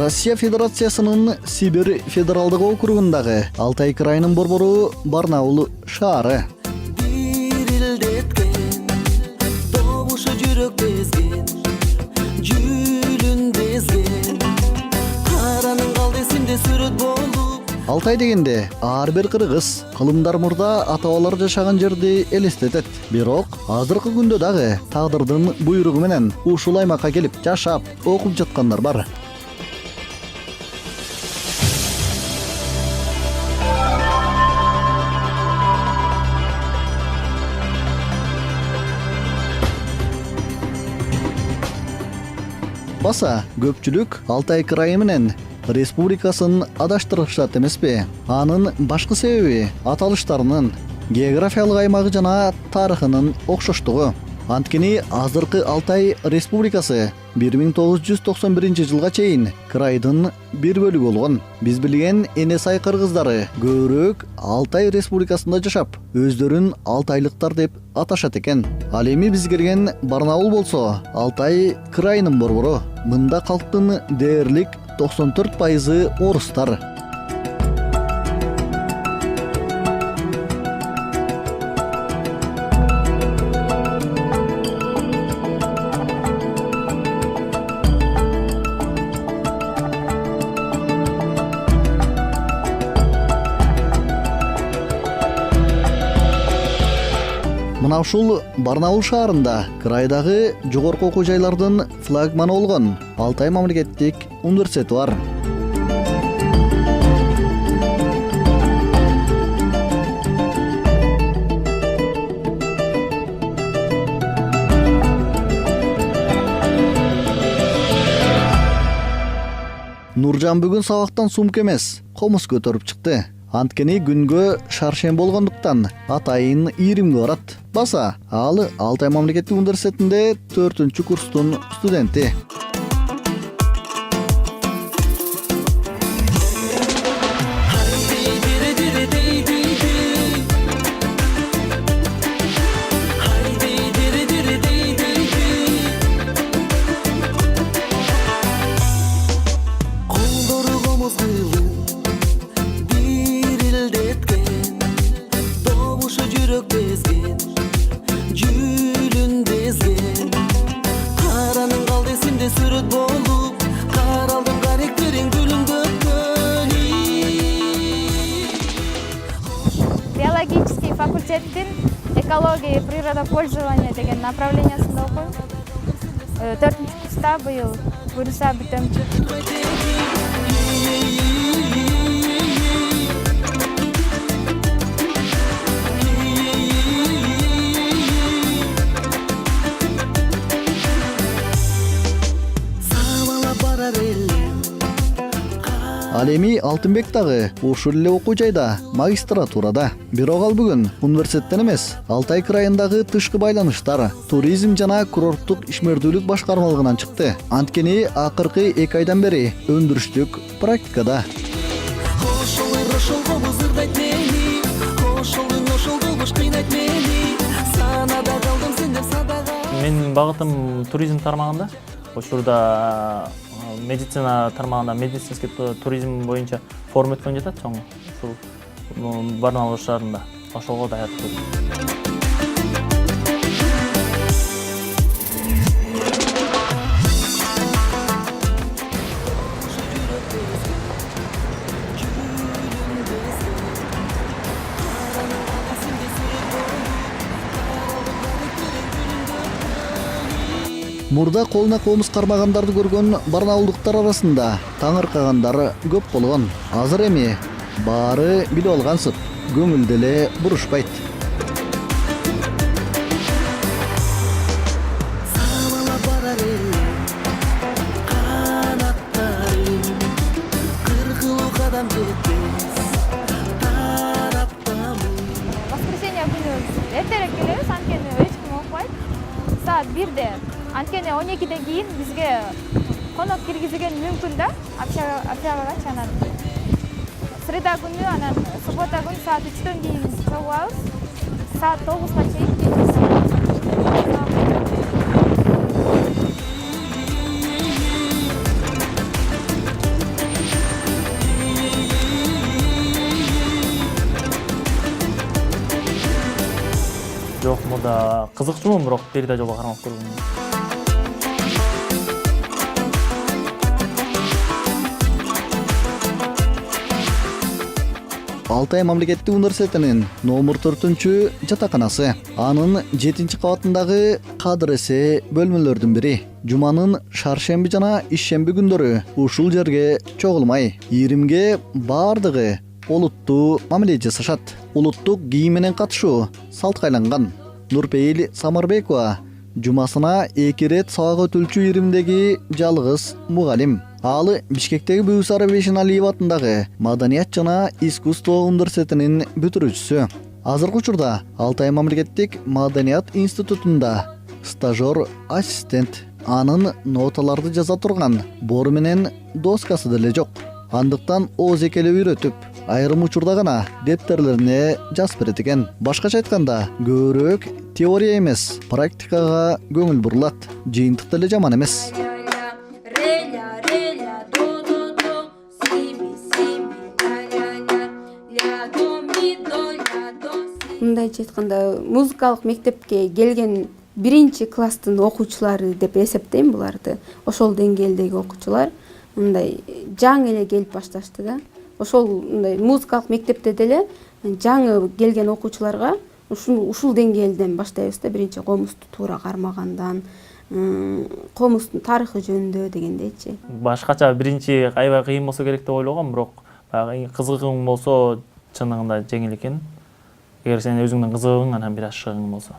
Россия Федерациясынын Сибирь федералдык округундагы Алтай крайынын борбору Барнаул шаары. Алтай дегенде ар бир кыргыз кылымдар мурда ата-бабалар жашаган жерди элестетет. Бирок азыркы күндө дагы тагдырдын буйругу менен ушул аймакка келип жашап, окуп жаткандар бар. Баса көпчүлүк Алтай крайы менен республикасын адаштырышат эмеспи? Анын башкы себеби аталыштарынын географиялык аймагы жана тарыхынын окшоштугу. Анткени азыркы Алтай республикасы 1991 жылга чейин крайдын бир бөлүгү болгон. Биз билген эне-сай кыргыздары көбүрөөк Алтай республикасында жашап, өздөрүн алтайлыктар деп аташат экен. Ал эми биз келген Барнаул болсо Алтай крайынын борбору. Мында калктын дээрлик 94% орустар. Мына ушул Барнаул шаарында крайдагы жогорку окуу жайлардын флагманы болгон Алтай мамлекеттик университети бар. Нуржан бүгүн сабактан сумка эмес, комуз көтөрүп чыкты. Анткени күнгө шаршемби болгондуктан атайын ийримге барат. Баса ал Алтай мамлекеттик университетинде 4-курстун студенти. Биологический факультеттин экология и природопользование деген направлениясында окуйм. 4-курста быйыл буюрса бүтөм. Ал эми Алтынбек дагы ушул эле окуу жайда магистратурада. Бирок ал бүгүн университеттен эмес, Алтай крайындагы тышкы байланыштар, туризм жана курорттук ишмердүүлүк башкармалыгынан чыкты. Анткени акыркы 2 айдан бери өндүрүштүк практикада. Менин багытым туризм тармагында. Ошурда медицина тармагында медицинский туризм боюнча форум өткөн жатат чоң. Ушул Барнаул шаарында. Ошого даярдык. Мурда колуна комуз кармагандарды көргөн барнаулдуктар арасында таңыркагандар көп болгон. Азыр эми баары билип алгансып, көңүлдө эле бурушпайт. Воскресенье күнү эртерээк келебиз, анткени эч ким окубайт. Саат 1-де. Анткени 12-ден кийин бизге конок киргизген мүмкүн да, общагач анан. Среда күнү, анан суббота күнү саат 3-төн кийин чогулабыз. Саат 9-га чейин. Жок, мурда кызыкчумун, бирок передача жолу кармап көргөм. Алтай мамлекеттик университетинин номер 4 жатаканасы. Анын 7 кабатындагы кадыр эсе бөлмөлөрдүн бири. Жуманын шаршемби жана ишемби күндөрү ушул жерге чогулмай, иримге бардыгы олуттуу мамиле жасашат. Улуттук кийим менен катышуу салтка айланган. Нурпейил Самарбекова жумасына 2 рет сабак өтүлчү иримдеги жалгыз мугалим. Ал Бишкектеги Бүйүсара Бейшеналиев атындагы Маданият жана искусство университетинин бүтүрүүчүсү. Азыркы учурда Алтай мамлекеттик Маданият институтунда стажер ассистент. Анын ноталарды жаза турган бору менен доскасы деле жок. Андыктан ооз экелеп үйрөтүп, айрым учурда гана дептерлерине жазып берет экен. Башкача айтканда, көбүрөөк теория эмес, практикага көңүл бурулат. Жыйынтык деле жаман эмес. Мындайча айтканда, музыкалык мектепке келген 1-класстын окуучулары деп эсептейм буларды. Ошол деңгээлдеги окуучулар мындай жаңы эле келип башташты да. Ошол мындай музыкалык мектепте деле жаңы келген окуучуларга ушул деңгээлден баштайбыз да, биринчи комузду туура кармагандан, комуздун тарыхы жөнүндө дегендейчи. Башкача биринчи аябай кыйын болсо керек деп ойлогом, бирок баягы кызыгың болсо чынында жеңил экен. Эгер сен өзүңдүн кызыгың анан бир аз шыгың болсо.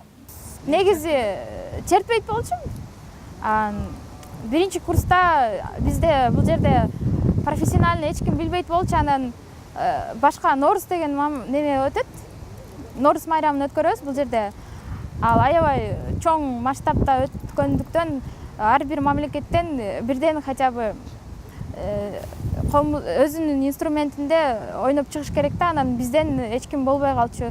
Негизи чертпейт болчумун. Биринчи курста бизде бул жерде профессиональный эч ким билбейт болчу, анан башка Норус деген неме өтөт. Норус майрамын өткөрөбүз бул жерде. Ал аябай чоң масштабта өткөндүктөн ар бир мамлекеттен бирден хотя бы өзүнүн инструментинде ойноп чыгыш керек да, анан бизден эч ким болбой калчу.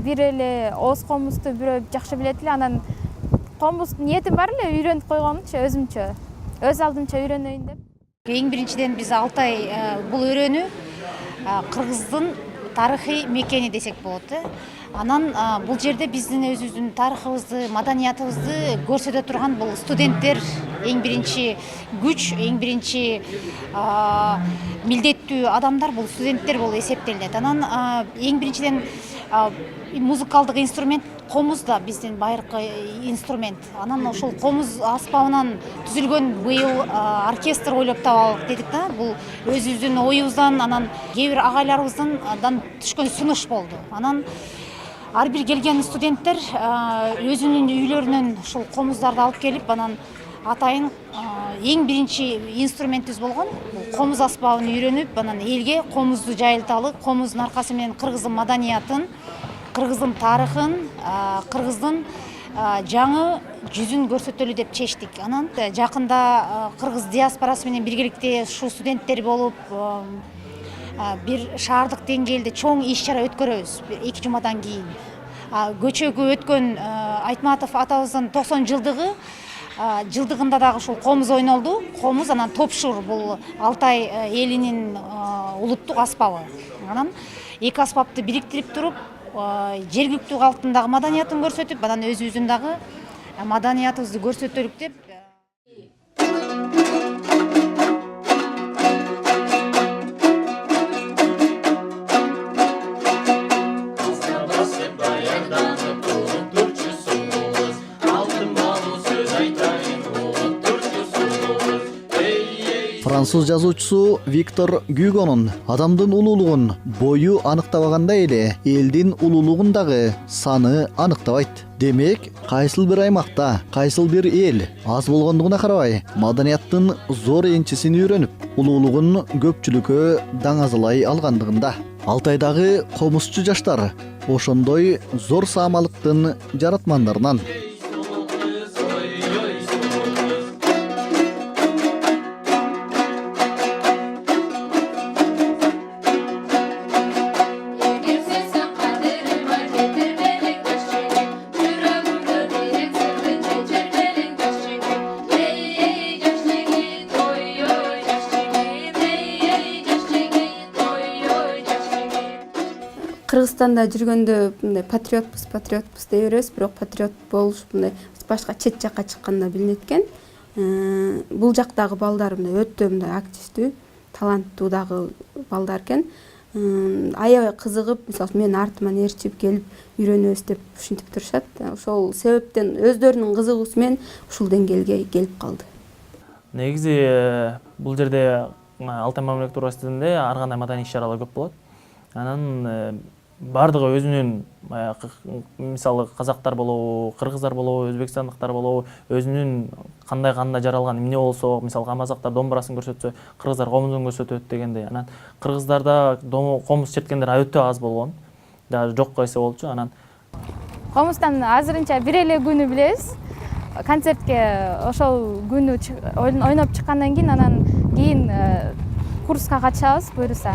Бир эле ооз комузду бирөө жакшы билет эле, анан комуздун ниетим бар эле үйрөнүп койгонмунчу өзүмчө. Өз алдымча үйрөнөйүн деп. Эң биринчиден биз Алтай бул өрөөнү кыргыздын тарыхый мекени десек болот. Анан бул жерде биздин өзүбүздүн тарыхыбызды, маданиятыбызды көрсөтө турган бул студенттер эң биринчи күч, эң биринчи милдеттүү адамдар бул студенттер болуп эсептелет. Анан эң биринчиден музыкалдык инструмент комуз да биздин байыркы инструмент. Анан ошол комуз аспабынан түзүлгөн быйыл оркестр ойлоп табалык дедик да. Бул өзүбүздүн оюбуздан, анан кээ бир агайларыбыздан түшкөн сунуш болду. Анан ар бир келген студенттер өзүнүн үйлөрүнөн ушул комуздарды алып келип, анан атайын эң биринчи инструментибиз болгон комуз аспабын үйрөнүп, анан элге комузду жайылталы, комуздун аркасы менен кыргыздын маданиятын, кыргыздын тарыхын, кыргыздын жаңы жүзүн көрсөтөлү деп чечтик. Анан жакында кыргыз диаспорасы менен биргеликте ушул студенттер болуп бир шаардык деңгээлде чоң иш-чара өткөрөбүз 2 жумадан кийин. Көчөгү өткөн Айтматов атабыздын 90 жылдыгында дагы ушул комуз ойнолду. Комуз анан топшур бул Алтай элинин улуттук аспабы. Анан эки аспапты бириктирип туруп, жергиликтүү калктын маданиятын көрсөтүп, анан өзүбүздүн дагы маданиятыбызды көрсөтөлүк деп. Француз жазуучусу Виктор Гюгонун адамдын улуулугун бою аныктабагандай эле элдин улуулугун дагы саны аныктабайт. Демек, кайсыл бир аймакта, кайсыл бир эл аз болгондугуна карабай, маданияттын зор энчисин үйрөнүп, улуулугун көпчүлүккө даңазалай алгандыгында. Алтайдагы комузчу жаштар ошондой зор саамалыктын жаратмандарынан. Кыргызстанда жүргөндө мындай патриотпуз дей беребиз, бирок патриот болуш мындай башка чет жакка чыкканда билинет экен. Бул жактагы балдар мындай өтө мындай активдүү, таланттуу дагы балдар экен. Аябай кызыгып, мисалы менин артыман ээрчип келип үйрөнөбүз деп ушинтип турушат. Ошол себептен өздөрүнүн кызыгуусу менен ушул деңгээлге келип калды. Негизи бул жерде Алтай мамлекеттик университетинде ар кандай маданий иш-чаралар көп болот. Анан бардыгы өзүнүн мисалы казактар болобу, кыргыздар болобу, өзбекстандыктар болобу, өзүнүн кандай жаралган эмне болсо, мисалы казактар домбурасын көрсөтсө, кыргыздар комузун көрсөтөт дегендей. Анан кыргыздарда комуз черткендер өтө аз болгон. Даже жок койсо болчу. Анан Комуздан азырынча бир эле күнү билебиз. Концертке ошол күнү ойноп чыккандан кийин курска катышабыз буюрса.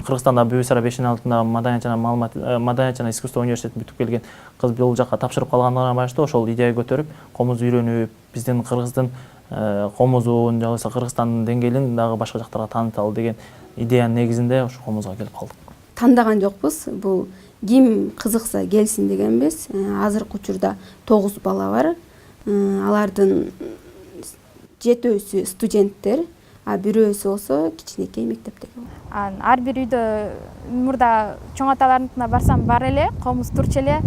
Кыргызстанда Бүйсара 5-ин алтында Маданият жана искусство университетин бүтүп келген кыз бул жака тапшырып калганына байланыштуу ошол идея көтөрүп, комуз үйрөнүп, биздин Кыргыздын комузун, же болбосо Кыргызстандын деңгээлин дагы башка жактарга тааныталы деген идеянын негизинде ошол комузга келип калдык. Тандаган жокпуз. Бул ким кызыкса келсин дегенбиз. Азыркы учурда 9 бала бар. Алардын 7-өсү студенттер, а бирөөсү болсо кичинекей мектепте. Ар бир үйдө мурда чоң аталарыныкына барсам бар эле, комуз турчу эле.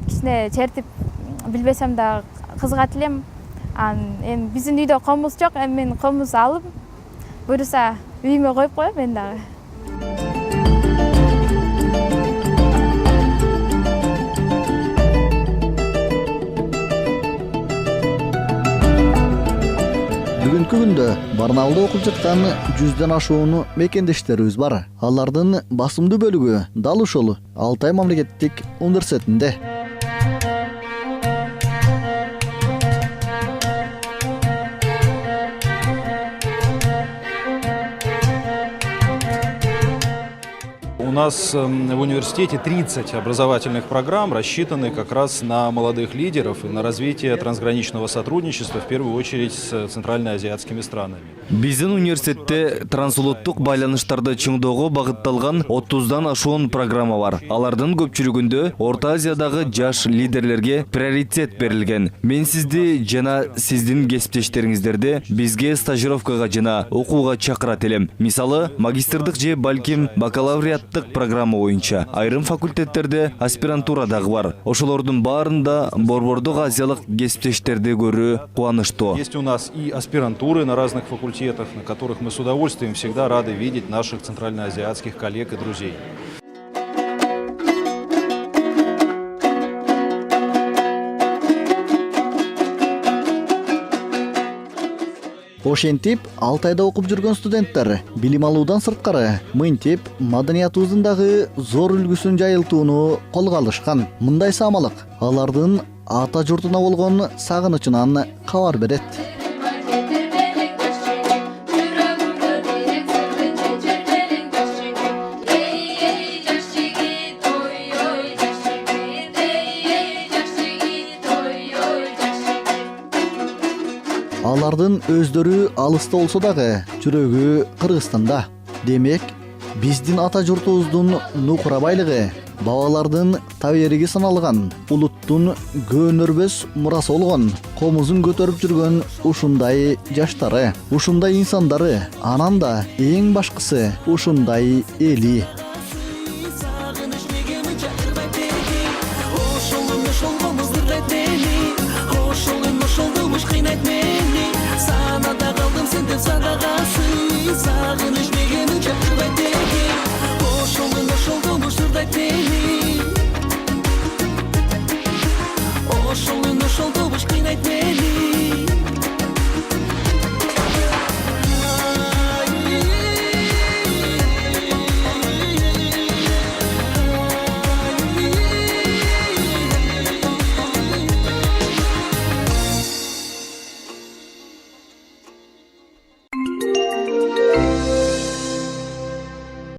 Кичине чертип билбесем да кызыгат элем. Эми биздин үйдө комуз жок, эми мен комуз алып, буюрса үйүмө коюп коем мен дагы. Бүгүнкү күндө Барнаулда окуп жаткан 100дөн ашуун мекендештерибиз бар. Алардын басымдуу бөлүгү дал ушул Алтай мамлекеттик университетинде. У нас в университете 30 образовательных программ, рассчитаны как раз на молодых лидеров и на развитие трансграничного сотрудничества, в первую очередь с центральноазиатскими странами. Биздин университетте трансулуттук байланыштарды чыңдоого багытталган 30дан ашуун программа бар. Алардын көпчүлүгүндө Орто Азиядагы жаш лидерлерге приоритет берилген. Мен сизди жана сиздин кесиптештериңиздерди бизге стажировкага жана окууга чакырат элем. Мисалы, магистрдык же балким бакалавриаттык программа боюнча айрым факультеттерде аспирантура дагы бар. Ошолордун баарында борбордук азиялык кесиптештерди көрүү кубанычтуу. Есть у нас и аспирантуры на разных факультетах, на которых мы с удовольствием всегда рады видеть наших центральноазиатских коллег и друзей. Ошентип, Алтайда окуп жүргөн студенттер билим алуудан сырткары мынтип маданиятыбыздын дагы зор үлгүсүн жайылтууну колго алышкан. Мындай самалык алардын ата журтуна болгон сагынычынан кабар берет. Алардын өздөрү алыста болсо дагы жүрөгү Кыргызстанда. Демек, биздин ата журтубуздун нукура байлыгы, бабалардын табериги саналган, улуттун көөнөрбөс мурасы болгон, комузун көтөрүп жүргөн ушундай жаштары, ушундай инсандары, анан да эң башкысы ушундай эли.